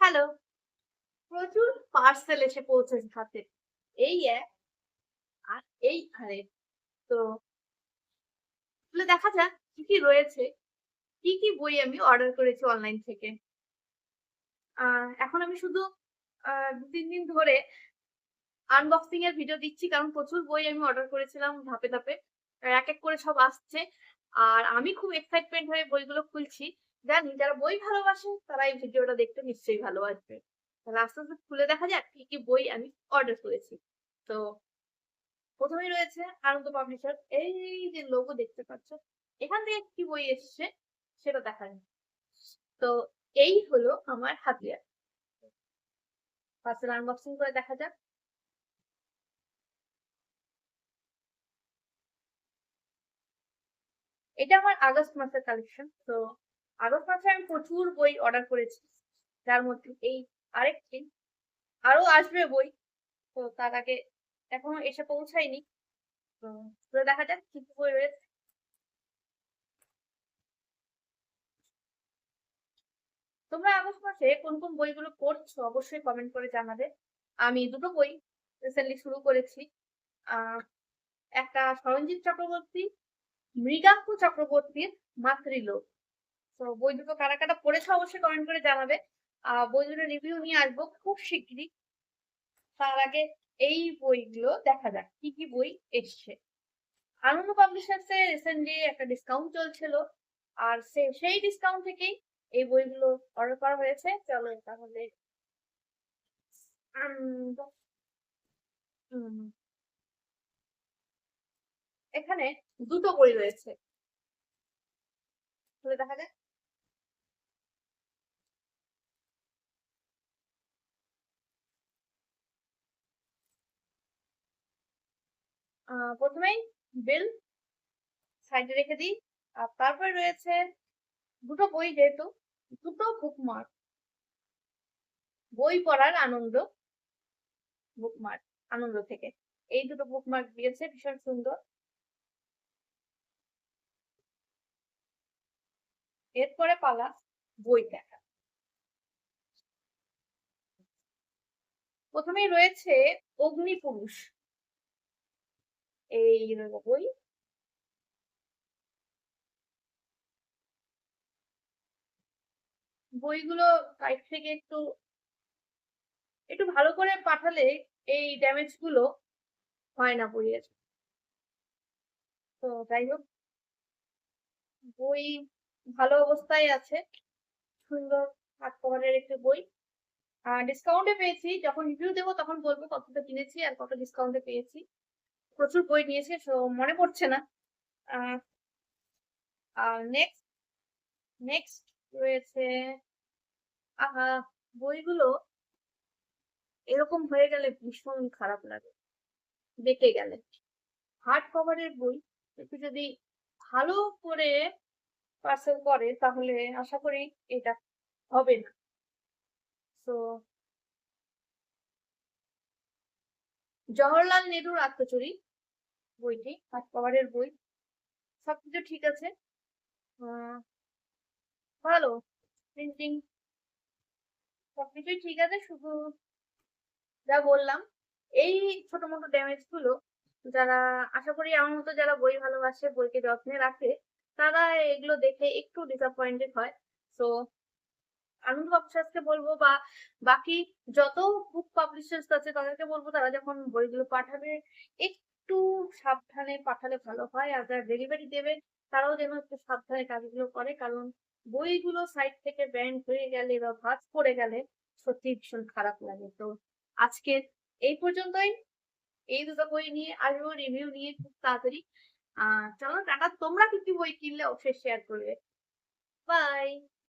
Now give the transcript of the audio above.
Hello, প্রচুর parcel এসে পৌঁছেছে হাতে। এই এক আর এই আরেক। তো খুলে দেখা যাক কি রয়েছে। কি বই আমি অর্ডার করেছি অনলাইন থেকে। আ এখন আমি শুধু ২-৩ দিন ধরে আনবক্সিং এর ভিডিও দিচ্ছি কারণ প্রচুর বই আমি অর্ডার করেছিলাম ধাপে। এক করে সব আসছে। আর আমি খুব এক্সাইটমেন্ট হয়ে বইগুলো খুলছি। জানি যারা বই ভালোবাসে তারা এই ভিডিওটা দেখতে নিশ্চয়ই ভালোবাসবে। তাহলে আস্তে খুলে দেখা যাক কি বই আমি অর্ডার করেছি। তো ১ম এই রয়েছে আনন্দ পাবলিশার। এই যে লোগো দেখতে পাচ্ছ, এখান থেকে কি বই এসছে সেটা দেখা যাক। তো এই হলো আমার হাতিয়ার। পার্সেল আনবক্সিং করে দেখা যাক। এটা আমার আগস্ট মাসের কালেকশন। তো আগস্ট মাসে আমি প্রচুর বই অর্ডার করেছি। যার মধ্যে এই আরেকটি। আরো আসবে বই। তো তার আগে এখনো এসে পৌঁছায়নি। তো খুলে দেখা যাক কি বই রয়েছে। তোমরা আগস্ট মাসে কোন বইগুলো পড়ছো অবশ্যই কমেন্ট করে জানাবে। আমি দুটো বই রিসেন্টলি শুরু করেছি। আহ একটা সরঞ্জিত চক্রবর্তী, মৃগাঙ্ক চক্রবর্তীর মাতৃলোক। তো বই দুটো কারা পড়েছো অবশ্যই কমেন্ট করে জানাবে। বই দুটো রিভিউ নিয়ে আসবো খুব শিগগিরই। তার আগে এই বইগুলো দেখা যাক কি বই এসছে। আনন্দ পাবলিশার্স এ রিসেন্টলি একটা ডিসকাউন্ট চলছিল। আর সেই ডিসকাউন্ট থেকেই এই বইগুলো অর্ডার করা হয়েছে। চলো তাহলে উম, এখানে দুটো বই রয়েছে, খুলে দেখা যাক। প্রথমেই বিল সাইডে রেখে দিই। আর তারপরে রয়েছে দুটো বই, যেহেতু দুটো বুকমার্ক, বই পড়ার আনন্দ বুকমার্ক, আনন্দ থেকে এই দুটো বুকমার্ক দিয়েছে, ভীষণ সুন্দর। এরপরে পালা বই দেখা। প্রথমেই রয়েছে অগ্নিপুরুষ, এই বই। বইগুলো সাইড থেকে একটু একটু ভালো করে পাঠালে এই ড্যামেজ গুলো হয় না বইয়ের। তো যাই হোক, বই ভালো অবস্থায় আছে, সুন্দর হাত কভারের একটি বই। ডিসকাউন্টে পেয়েছি, যখন রিভিউ দেবো তখন বলবো কতটা কিনেছি আর কত ডিসকাউন্টে পেয়েছি। প্রচুর বই নিয়েছে, তো মনে পড়ছে না। নেক্সট নেক্সট রয়েছে, আহা, বইগুলো এরকম হয়ে গেলে ভীষণ খারাপ লাগে, বেঁকে গেলে। হার্ড কভারের বই একটু যদি ভালো করে পার্সেল করে তাহলে আশা করি এটা হবে না। তো জওহরলাল নেহরুর আত্মচুরি বইটি, হার্ড কভারের বই, সবকিছু ঠিক আছে। ভালো প্রিন্টিং, সবকিছুই ঠিক আছে, শুধু যা বললাম এই ছোট মোটো ড্যামেজ গুলো, যারা আশা করি আমার মতো যারা বই ভালোবাসে, বইকে যত্নে রাখে, তারা এগুলো দেখে একটু ডিসঅ্যাপয়েন্টেড হয়। তো আনন্দ পাবলিশার্সকে বলবো বা বাকি যত বুক পাবলিশার্স আছে তাদেরকে বলবো, তারা যখন বইগুলো পাঠাবে একটু সাবধানে পাঠালে ভালো হয়। আর যারা ডেলিভারি দেবে তারাও যেন একটু সাবধানে কাজগুলো করে, কারণ বইগুলো সাইড থেকে ব্যান্ড হয়ে গেলে বা ভাঁজ পড়ে গেলে সত্যি ভীষণ খারাপ লাগে। তো আজকে এই পর্যন্তই। এই দুটো বই নিয়ে আসবো রিভিউ নিয়ে খুব তাড়াতাড়ি। চলো টাটা। তোমরা কি বই কিনলে অবশ্যই শেয়ার করবে। বাই।